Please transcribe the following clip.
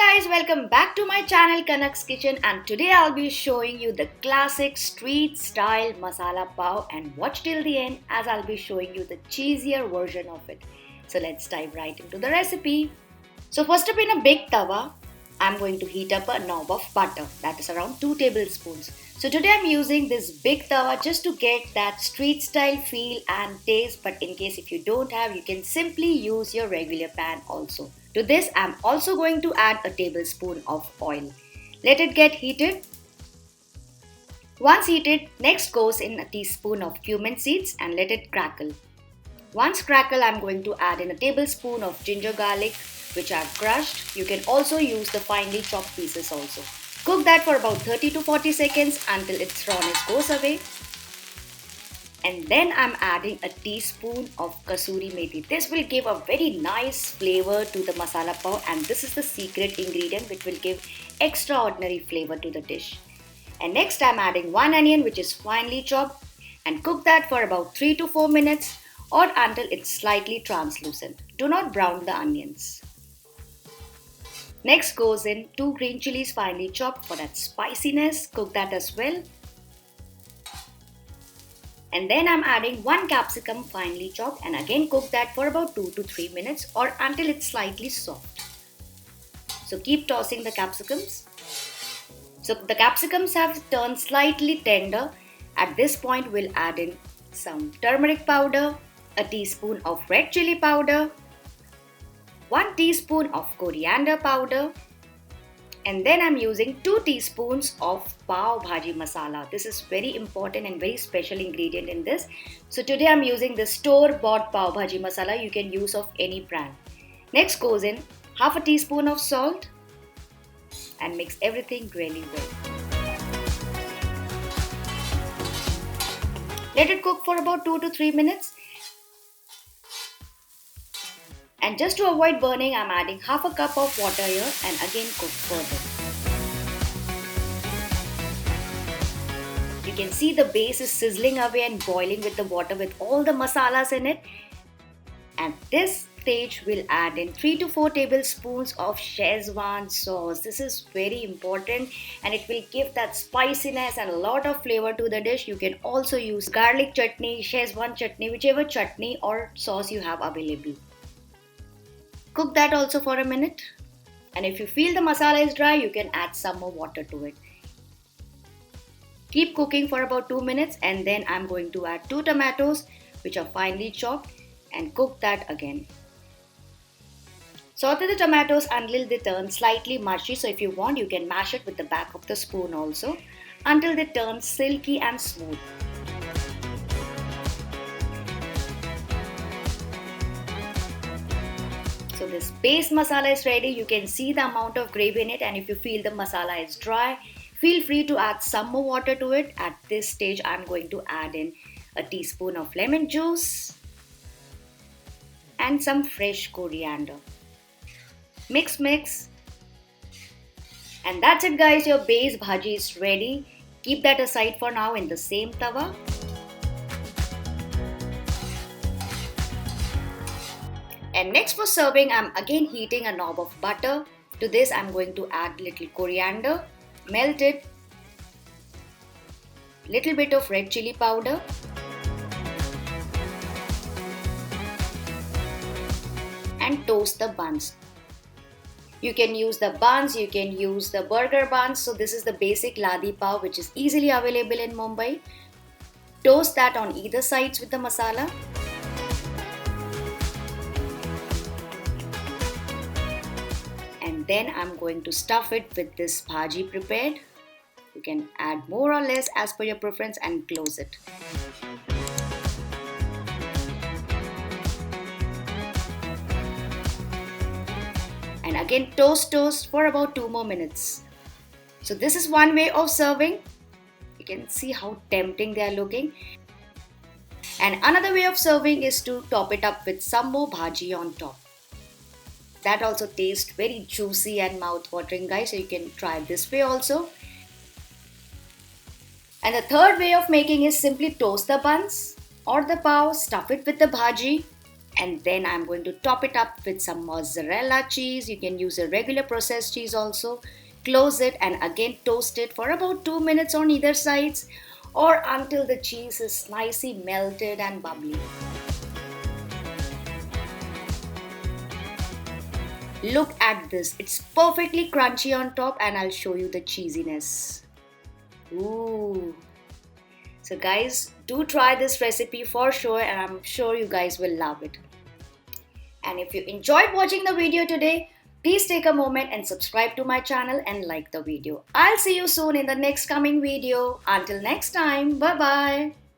guys, welcome back to my channel Kanaks Kitchen, and today I'll be showing you the classic street style masala pav, and watch till the end as I'll be showing you the cheesier version of it. So let's dive right into the recipe. So first up, in a big tawa, I'm going to heat up a knob of butter, that is around 2 tablespoons. So today I'm using this big tawa just to get that street style feel and taste, but in case if you don't have, you can simply use your regular pan also. To this, I'm also going to add a tablespoon of oil. Let it get heated. Once heated, next goes in a teaspoon of cumin seeds and let it crackle. Once crackle, I'm going to add in a tablespoon of ginger garlic, which I've crushed. You can also use the finely chopped pieces also. Cook that for about 30 to 40 seconds until its rawness goes away. And then I'm adding a teaspoon of Kasuri Methi. This will give a very nice flavor to the masala pav, and this is the secret ingredient which will give extraordinary flavor to the dish. And next I'm adding 1 onion which is finely chopped, and cook that for about 3 to 4 minutes or until it's slightly translucent. Do not brown the onions. Next goes in 2 green chilies finely chopped for that spiciness. Cook that as well. And then I'm adding 1 capsicum finely chopped, and again cook that for about 2 to 3 minutes or until it's slightly soft. So keep tossing the capsicums. So the capsicums have turned slightly tender. At this point we'll add in some turmeric powder, a teaspoon of red chili powder, 1 teaspoon of coriander powder, and then I'm using 2 teaspoons of Pav Bhaji Masala. This is very important and very special ingredient in this. So today I'm using the store-bought Pav Bhaji Masala. You can use of any brand. Next goes in half a teaspoon of salt and mix everything really well. Let it cook for about 2 to 3 minutes. And just to avoid burning, I'm adding half a cup of water here and again cook further. You can see the base is sizzling away and boiling with the water with all the masalas in it. At this stage, we'll add in 3 to 4 tablespoons of Schezwan Sauce. This is very important and it will give that spiciness and a lot of flavor to the dish. You can also use garlic chutney, Schezwan chutney, whichever chutney or sauce you have available. Cook that also for a minute, and if you feel the masala is dry, you can add some more water to it. Keep cooking for about 2 minutes, and then I'm going to add 2 tomatoes which are finely chopped and cook that again. Saute the tomatoes until they turn slightly mushy, so if you want you can mash it with the back of the spoon also until they turn silky and smooth. So this base masala is ready. You can see the amount of gravy in it, and if you feel the masala is dry, feel free to add some more water to it. At this stage, I'm going to add in a teaspoon of lemon juice and some fresh coriander. Mix. And that's it guys, your base bhaji is ready. Keep that aside for now in the same tawa. And next for serving, I'm again heating a knob of butter. To this, I'm going to add little coriander, melt it, little bit of red chili powder, and toast the buns. You can use the buns, you can use the burger buns. So this is the basic ladi pav which is easily available in Mumbai. Toast that on either sides with the masala. And then I'm going to stuff it with this bhaji prepared. You can add more or less as per your preference and close it. And again toast for about 2 more minutes. So this is one way of serving. You can see how tempting they are looking. And another way of serving is to top it up with some more bhaji on top. That also tastes very juicy and mouth-watering guys, so you can try this way also. And the third way of making is simply toast the buns or the pav, stuff it with the bhaji And then I'm going to top it up with some mozzarella cheese. You can use a regular processed cheese also. Close it and again toast it for about 2 minutes on either sides or until the cheese is nicely melted and bubbly. Look at this, it's perfectly crunchy on top and I'll show you the cheesiness. Ooh. So guys, do try this recipe for sure and I'm sure you guys will love it. And if you enjoyed watching the video today, please take a moment and subscribe to my channel and like the video. I'll see you soon in the next coming video. Until next time, bye bye.